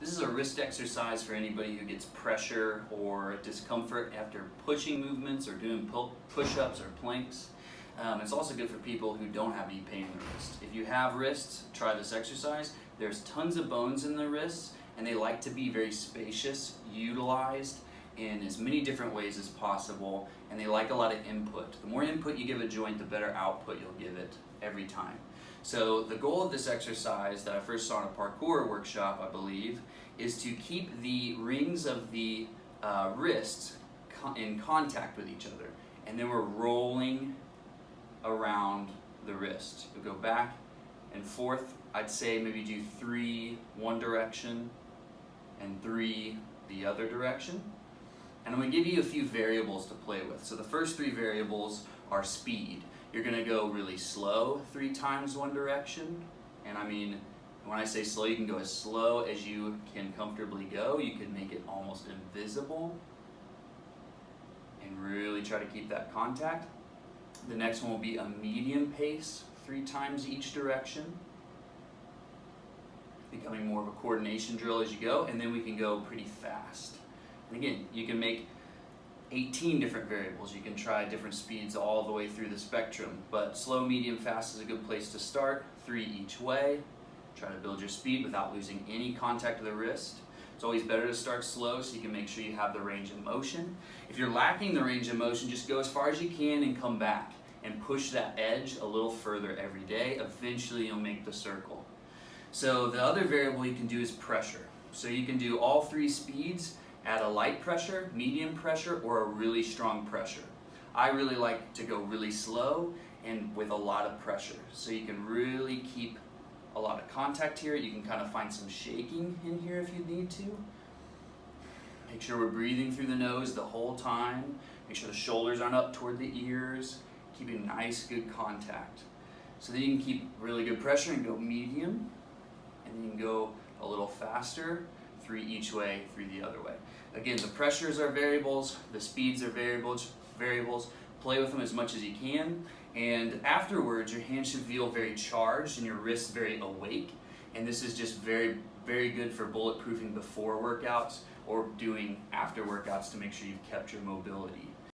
This is a wrist exercise for anybody who gets pressure or discomfort after pushing movements or doing push-ups or planks. It's also good for people who don't have any pain in the wrist. If you have wrists, try this exercise. There's tons of bones in the wrists, and they like to be very spacious, utilized in as many different ways as possible, and they like a lot of input. The more input you give a joint, the better output you'll give it every time. So the goal of this exercise that I first saw in a parkour workshop, I believe, is to keep the rings of the wrists in contact with each other, and then we're rolling around the wrist. You'll go back and forth. I'd say maybe do 3 one direction and 3 the other direction. And I'm going to give you a few variables to play with. So the first 3 variables are speed. You're going to go really slow 3 times one direction. And I mean, when I say slow, you can go as slow as you can comfortably go. You can make it almost invisible and really try to keep that contact. The next one will be a medium pace, 3 times each direction, becoming more of a coordination drill as you go, and then we can go pretty fast. And again, you can make 18 different variables. You can try different speeds all the way through the spectrum, but slow, medium, fast is a good place to start. 3 each way. Try to build your speed without losing any contact with the wrist. It's always better to start slow so you can make sure you have the range of motion. If you're lacking the range of motion, just go as far as you can and come back and push that edge a little further every day. Eventually you'll make the circle. So the other variable you can do is pressure. So you can do all 3 speeds at a light pressure, medium pressure, or a really strong pressure. I really like to go really slow and with a lot of pressure. So you can really keep a lot of contact here. You can kind of find some shaking in here if you need to. Make sure we're breathing through the nose the whole time. Make sure the shoulders aren't up toward the ears. Keeping nice, good contact. So then you can keep really good pressure and go medium. And then you can go a little faster, 3 each way, 3 the other way. Again, the pressures are variables, the speeds are variables. Play with them as much as you can. And afterwards, your hands should feel very charged and your wrists very awake. And this is just very, very good for bulletproofing before workouts or doing after workouts to make sure you've kept your mobility.